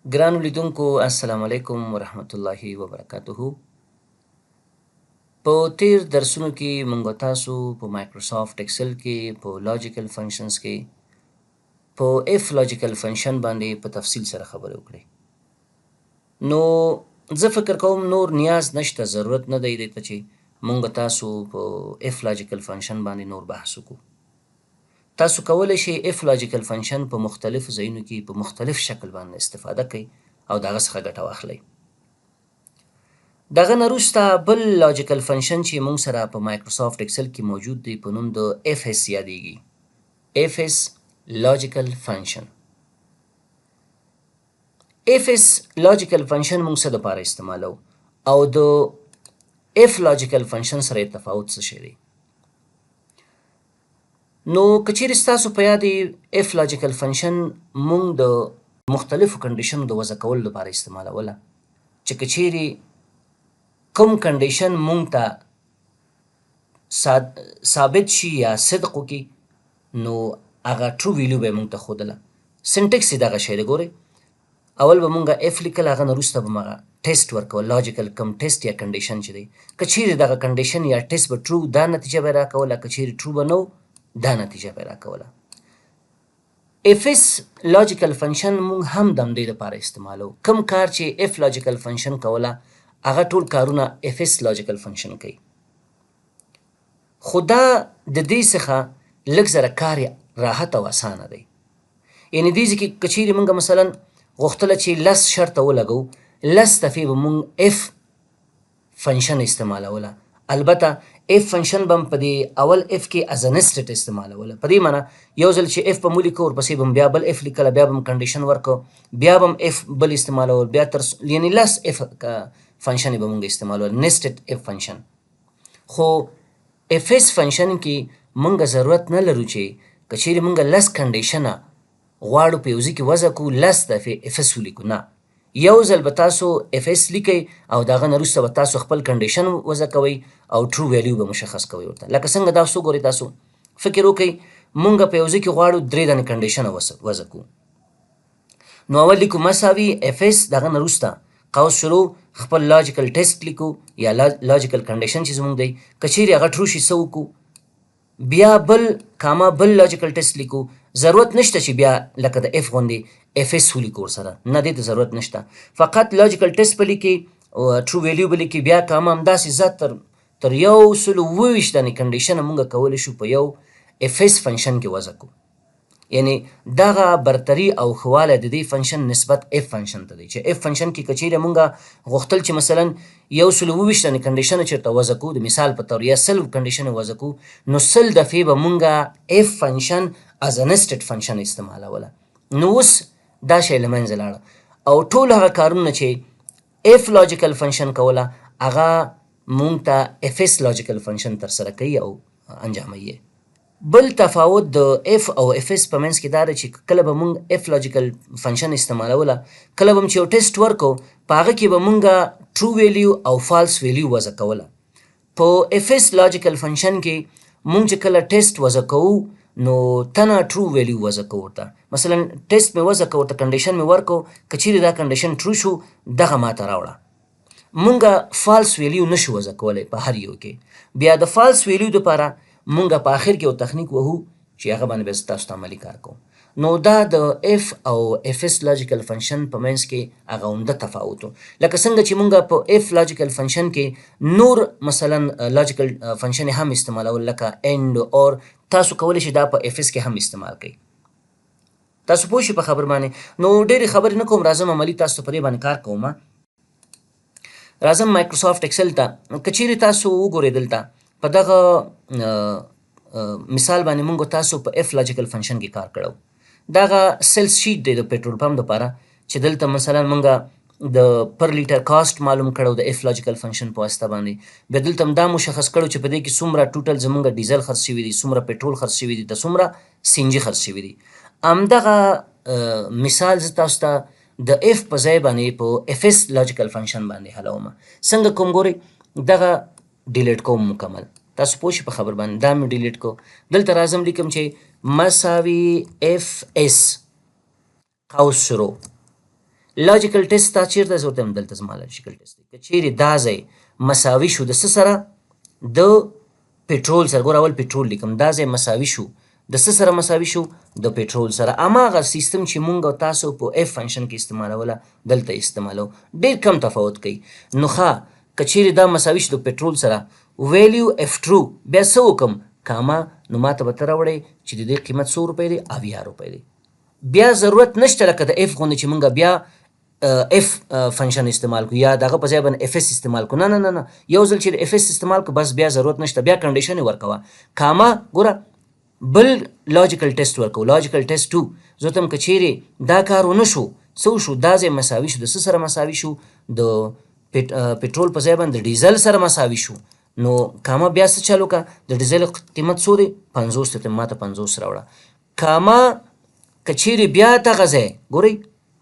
ګرانو لیدونکو السلام علیکم ورحمت الله وبرکاتہ. په تیر درسونو کې مونږ تاسو په مایکروسافټ ایکسل کې په لاجیکل فنکشنز کې په اف لاجیکل فنکشن باندې په تفصیل سره خبرې وکړې. نو زه فکر کوم نور نیاز نشته، ضرورت نه دی دې ته چې مونږ تاسو په اف لاجیکل فنکشن باندې نور بحث وکړو. تاسو کولی شئ اف لاجیکل فنکشن په مختلفو ځایونو کې په مختلف شکل باندې استفاده کړئ او د هغه څخه ګټه واخلئ. دغه نه وروسته بل لاجیکل فنکشن چې موږ سره په مایکروسافټ ایکسل کې موجود دی په نوم د اف اس یادیږي. اف اس لاجیکل فنکشن. اف اس لاجیکل فنکشن موږ څه دپاره استعمالو او د اف لاجیکل فنکشن سره یې تفاوت څه شی دی؟ نو که چیرې ستاسو په یاد اف لاجیکل فنکشن موږ د مختلفو کنډیشنو د وضع کولو لپاره استعمالوله، چې که چیرې کوم کنډیشن موږ ته ثابت شي یا صدق وکړي نو هغه ټرو ویلیو به یې موږ ته ښودله. سنټکس یې دغه شی دی. ګورئ، اول به موږ اف لیکل، هغه نه وروسته به موږ ټیسټ ورکول. لاجیکل کم ټیسټ یا کنډیشن چې دی، که چیرې دغه کنډیشن یا ټیسټ به ټرو دا نتیجه به یې راکوله، که چیرې ټرو به نه و دا نتیجه به یې راکوله. اف اس لاجیکل فنکشن موږ هم د همدې لپاره استعمالو. کوم کار چې اف لاجیکل فنکشن کوله هغه ټول کارونه اف اس لاجیکل فنکشن کوي. خو دا د دې څخه لږ زره کار راحت او اسانه دی. یعنې دې کې که چیرې موږ مثلا غوښتله چې 10 شرطه ولګو، 10 دفعې به موږ اف فنکشن استعمالوله. البته اف فنکشن به په دې اول اف کې از نسټډ استعمالوله. په دې معنی یو ځل چې اف به مو لیکو ورپسې به بیا بل اف لیکله، بیا به م کنډیشن ورکو، بیا به م اف بل استعمالول، بیا تر یعنې 10 اف فنکشن به موږ استعمالول، نسټډ اف فنکشن. خو اف اس فنکشن کې موږ ضرورت نه لرو چې که چیرې موږ 10 کنډیشنه غواړو په یو ځای کې وضع کړو 10 دفعې اف اس ولیکو. نه، یو ځل به تاسو اف اس لیکئ او د هغه نه وروسته به تاسو خپل کنډیشن وضع کوئ او ټرو ویلیو به مشخص کوئ ورته. لکه څنګه دا څو ګورئ، تاسو فکر وکئ موږ په یو ځای کې غواړو 3 دانې کنډیشنه وضع کړو. نو اول لیکو مساوي اف اس، د هغه نه وروسته قوس شروع خپل لاجیکل ټیسټ لیکو یا لاجیکل کنډیشن چې زموږ دی، که چیرې هغه ټرو شي څه وکړو، بیا بل کاما بل لاجیکل ټیسټ لیکو. ضرورت نشته چې بیا لکه د اف غوندې اف اس ولیکو ورسره، نه دې ته ضرورت نشته. فقط لاجیکل ټیسټ به لیکي، ټرو ویلیو به لیکي، بیا کاما همداسې زیات تر 127 دانې کنډیشنه موږ کولی شو په یو اف اس فنکشن کې وضع کړو. یعنی دغه برتري او ښه والی د دې فنکشن نسبت اف فنکشن ته دی، چې اف فنکشن کې که چیرې موږ غوښتل چې مثلا 127 دانې کنډیشنه چېرته وضع کړو، د مثال په طور یا 100 کنډیشنه وضع کړو، نو 100 دفعې به موږ اف فنکشن از نسټډ فنکشن استعمالوله. نو اوس دا شی له منځه لاړه او ټول هغه کارونه چې اف لاجیکل فنکشن کوله هغه موږ ته اف اس لاجیکل فنکشن ترسره کوي او انجاموي یې. بل تفاوت د اف او اف اس په منځ کې دا دی چې کله به موږ اف لاجیکل فنکشن استعمالوله، کله به م چې یو ټیسټ ورکو په هغه کې به موږ ټرو ویلیو او فالس ویلیو وضع کوله. په اف اس لاجیکل فنکشن کې موږ چې کله ټیسټ وضع کوو نو تنه ټرو ویلیو وضع کوو ورته. مثلا ټیسټ مې وضع کوو ورته، کنډیشن مې ورکو، که چیرې دا کنډیشن ټرو شو دغه ماته راوړه. مونږ فالس ویلیو نشو وضع کولی په هر یو کې. بیا د فالس ویلیو دپاره مونږ په آخر کې یو تخنیک وهو چې هغه باندې به زه تاسو ته عملي کار کوم. نو دا د اف او اف اس لاجیکل فنکشن په منځ کې هغه عمده تفاوت و. لکه څنګه چې مونږ په اف لاجیکل فنکشن کې نور مثلا لاجیکل فنکشن هم استعمالول لکه اند اور، تاسو کولی شئ دا په اف اس کې هم استعمال کړئ. تاسو پوه شئ په خبر باندې. نو ډېرې خبرې نه کوم، راځم عملي تاسو ته په دې باندې کار کوم. راځم مایکروسافټ ایکسل ته. که چیرې تاسو وګورئ دلته په دغه مثال باندې مونږ تاسو په اف لاجیکل فنکشن کې کار کړو. دغه سیلز شیټ دی د پټرول پمپ دپاره چې دلته مثلا مونږ د پر لیټر کاسټ معلوم کړو د اف لاجیکل فنکشن په واسطه باندې. بیا دلته هم دا مشخص کړو چې په دې کې څومره ټوټل زمونږ ډیزل خرڅ شوي دي، څومره پټرول خرڅ شوي دي، د څومره سی ان جي خرڅ شوي دي. همدغه مثال زه تاسو ته د اف په ځای باندې په اف اس لاجیکل فنکشن باندې حلوم. څنګه کوم ګورئ، دغه ډیلیټ کوم مکمل. تاسو پوه شئ په خبر باندې. دا مې ډیلیټ کو. دلته راځم لیکم چې مساوي اف اس قوس شروع لاجیکل ټیسټ تا چیرته زه ورته وایم دلته زما لاجیکل ټیسټ دی. که چیرې دا ځای مساوي شو د څه سره؟ د پټرول سره. ګوره اول پټرول لیکم، دا ځای مساوي شو د څه سره مساوي شو؟ د پټرول سره. هماغه سیستم چې مونږ او تاسو په اف فنکشن کې استعمالوله دلته استعمالو، ډېر کم تفاوت کوي. نو ښه که چیرې دا مساوي شو د پټرول سره، ویلیو اف ټرو بیا څه وکم؟ کاما. نو ماته به ته راوړی چې د دې قیمت څو روپۍ دی؟ 80 روپۍ دی. بیا ضرورت نشته لکه د اف غوندې چې مونږ بیا اف فنکشن استعمال کو یا دغه په ځای باندې اف اس استعمال کو. نه نه نه نه، یو ځل چې د اف اس استعمال کو بس بیا ضرورت نشته، بیا کنډیشن یې ورکوه. کاما ګوره بل لاجیکل ټیسټ ورکو، لاجیکل ټیسټ 2. زه ورته که چیرې دا کار ونه شو، څه وشو؟ دا ځای مساوي شو د څه سره مساوي شو؟ د پټرول په ځای باندې د ډیزل سره مساوي شو. نو کاما بیا څه چل وکړه؟ د ډیزل قیمت څو دی؟ 50 ته ماته 50 راوړه. کاما که چیرې بیا دغه ځای ګورئ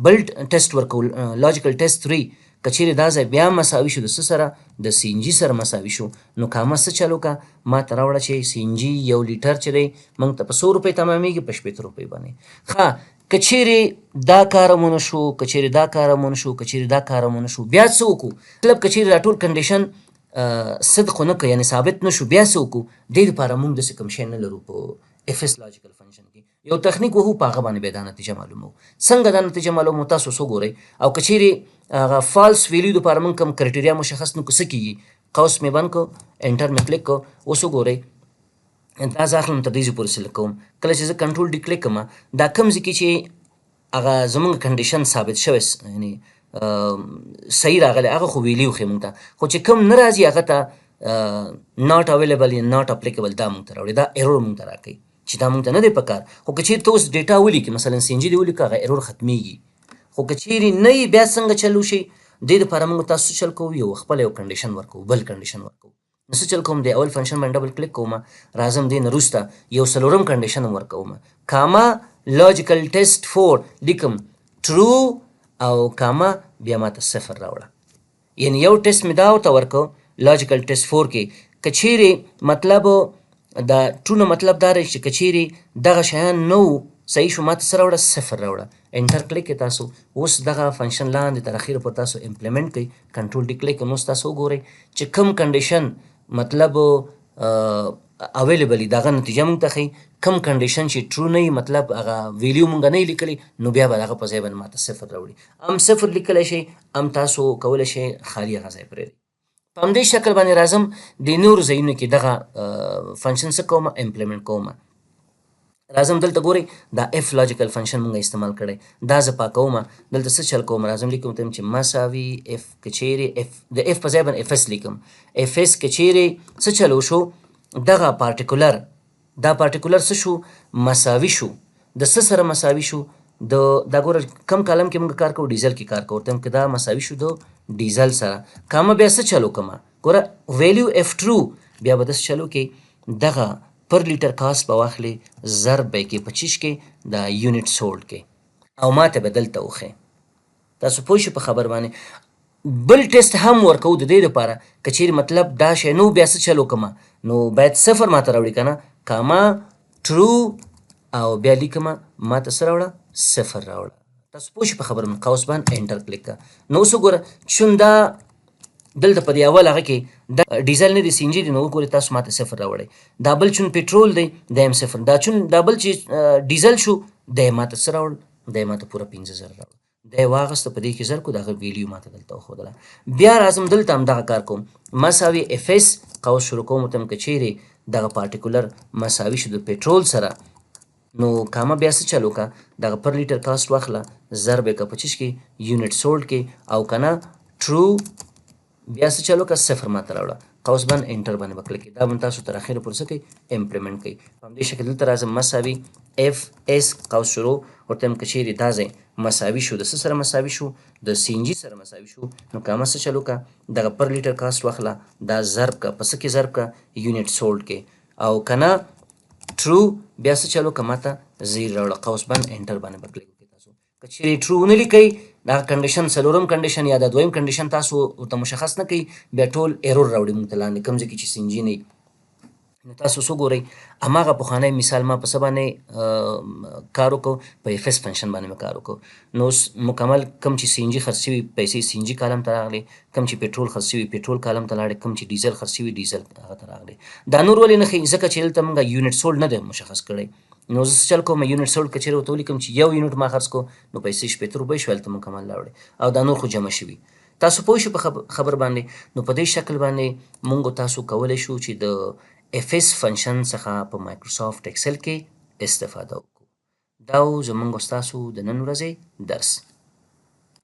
بل ټیسټ ورکو، لاجیکل ټیسټ 3. که چیرې دا ځای بیا مساوي شو د څه سره؟ د سی ان جي سره مساوي شو. نو کاما څه چل وکړه؟ ماته راوړه چې سی ان جي 1 لیټر چې دی موږ ته په 100 روپۍ تمامېږي، په 60 روپۍ باندې. ښه که چیرې دا کار هم ونه شو، که چیرې دا کار هم ونه شو، که چیرې دا کار هم ونه شو، بیا څه وکړو؟ مطلب که چیرې دا ټول کنډیشن صدق ونه کړ، یعنې ثابت نه شو، بیا څه وکړو؟ دې دپاره موږ داسې کوم شی نه لرو په اف اس لاجیکل فنکشن کې. یو تخنیک وهو په هغه باندې بیا دا نتیجه معلومو. څنګه دا نتیجه معلومو تاسو څه ګورئ. او که چیرې هغه فالس ویلیو دپاره موږ کوم کرایټیریا مشخص نه کړو، څه کېږي؟ قوس مې بند کړو، انټر مې کلیک کړو. اوس وګورئ دا زه اخلم تر دې ځای پورې سلیکټ کوم. کله چې زه کنټرول ډي کلیک کوم، دا کوم ځای کې چې هغه زموږ کنډیشن ثابت شوی یعنې صحیح راغلی هغه خو ویلیو ښیي موږ ته، خو چې کوم نه راځي هغه ته ناٹ اویلیبل یا ناٹ اپلیکیبل دا موږ ته راوړي، دا ایرور موږ ته راکوي چې دا موږ ته نه دی پکار. خو که چیرې ته اوس ډیټا ولیکې، مثلا سی ان جي دې ولیکه، هغه ایرور ختمیږي. خو که چیرې نه یې بیا څنګه چل وشي؟ دې دپاره موږ تاسو چل کوو، یو خپله یو کنډیشن ورکوو، بل کنډیشن ورکوو. نو څه چل کوم؟ د اول فنکشن باندې ډبل کلیک کوم، راځم دې نه وروسته یو څلورم کنډیشن هم ورکوم. کاما لاجیکل ټیسټ 4 لیکم ټرو او کاما بیا ماته 0 راوړه. یعنې یو ټیسټ مې دا ورته ورکو لاجیکل ټیسټ 4 کې. که چیرې مطلب دا ټرو نه مطلب دا دی چې که چیرې دغه شیان نه وو صحیح شو، ماته څه راوړه؟ 0 راوړه. انټر کلیک کړئ تاسو. اوس دغه فنکشن لاندې تر اخره پورې تاسو امپلیمنټ کړئ، کنټرول ډي کلیک کړئ. اوس تاسو وګورئ چې کوم کنډیشن مطلب اویلیبل دغه نتیجه موږ ته ښیي. کوم کنډیشن چې ټرو نه وي، مطلب هغه ویلیو موږ نه یې لیکلی، نو بیا به هغه په ځای باندې ماته 0 راوړي. هم 0 لیکلی شئ، هم تاسو کولی شئ خالي هغه ځای پرېږدئ. په همدې شکل باندې راځم د نورو ځایونو کې دغه فنکشن څه کوم؟ امپلیمنټ کوم. راځم دلته ګورئ دا اف لاجیکل فنکشن موږ استعمال کړی، دا زه پاکوم. دلته څه چل کوم؟ راځم لیکم ته چې مساوي اف. که چیرې د اف په ځای باندې اف اس لیکم، اف اس که چیرې څه چل وشو؟ دغه پارټیکولر، دا پارټیکولر څه شو؟ مساوي شو. د څه سره مساوي شو؟ دا ګوره کم کالم کې موږ کار کوو؟ ډیزل کې کار کوو. ورته که دا مساوي شو د ډیزل سره. کاما بیا څه چل وکړم؟ ګوره ویلیو اف ټرو بیا به داسې چل وکړي، دغه پر لیټر کاست به واخلې، ضرب به یې کې 25 کې د یونټ سولډ کې، او ماته به دلته وښیي. تاسو پوه شئ په خبر باندې. بل ټیسټ هم ورکوو د دې دپاره که چیرې مطلب دا شی نو بیا څه چل وکړم؟ نو باید 0 ماته راوړي که نه. کاما ټرو او بیا لیکم ماته څه راوړه؟ 0 راوړه. تاسو پوه شئ په خبره باندې. قوس بند انټر کلیک کړه. نو اوس وګوره چون دا دلته په دې اول هغه کې دا ډیزل نه دی، سی ان جي دی، نو وګورئ تاسو ماته 0 راوړی. دا بل چون پټرول دی دا هم 0. دا بل چې ډیزل شو دا یې ماته څه راوړل؟ دا یې ماته پوره 15,000 راوړل. دا یې واخیسته، په دې کې زر کړو، د هغه ویلیو ماته دلته وښودله. بیا راځم دلته هم دغه کار کوم، مساوي اف اس قوس شروع کوم. ورته وایم که چیرې دغه پارټیکولر مساوي شو د پټرول سره، نو کاما بیا څه چل وکړه؟ دغه پر لیټر کاست واخله، ضرب یې کړه 25 کې یونټ سولډ کې، او که نه ټرو بیا څه چل وکړه؟ 0 ماته راوړه. قوس بند انټر باندې به کلیک کړئ. دا به تاسو تر اخره پورې څه کوئ؟ امپلیمنټ کوئ. په همدې شکل دلته راځم مساوي اف اس قوس شروع. ورته وایم که چیرې دا ځای مساوي شو د څه سره مساوي شو؟ د سی ان جي سره مساوي شو. نو کاما څه چل وکړه؟ دغه پر لیټر کاست واخله، دا ضرب کړه، په څه کې ضرب کړه؟ یونټ سولډ کې، او که نه ټرو بیا څه چل وکړه؟ ماته 0 راوړه. قوس بند انټر باندې به کلیک وکړئ. تاسو که چیرې ټرو ونه لیکئ، دا کنډیشن څلورم کنډیشن یا د دویم کنډیشن تاسو ورته مشخص نه کوي، بیا ټول ایرور راوړي موږ ته لاندې کوم ځای کې چې سی ان جي نه وي. نو تاسو څه ګورئ هماغه پخوانی مثال ما په څه باندې کار وکړو په اف اس فنکشن باندې مې کار وکړو نو اوس مکمل کم چې سی ان جي خرڅ شوي پیسې سی ان جي کالم ته راغلې کم چې پټرول خرڅ شوي پټرول کالم ته لاړې کم چې ډیزل خرڅ شوي ډیزل هغه ته راغلې دا نور ولې نه ښیي ځکه چې دلته موږ یونټ سولډ نه دی مشخص کړی نو زه څه چل کوم یونټ سولډ که چېرې ورته ولیکم چې یو یونټ ما خرڅ کړو نو پیسې شپېته روپۍ شوې هلته مکمل راوړې او دا نور خو جمع شوي تاسو پوه شو په خبر باندې نو په دې شکل باندې مونږ تاسو کولی شو چې د اف اس فنکشن څخه په مایکروسافټ اکسل کې استفاده وکړو دا و زموږ ستاسو د نن ورځې درس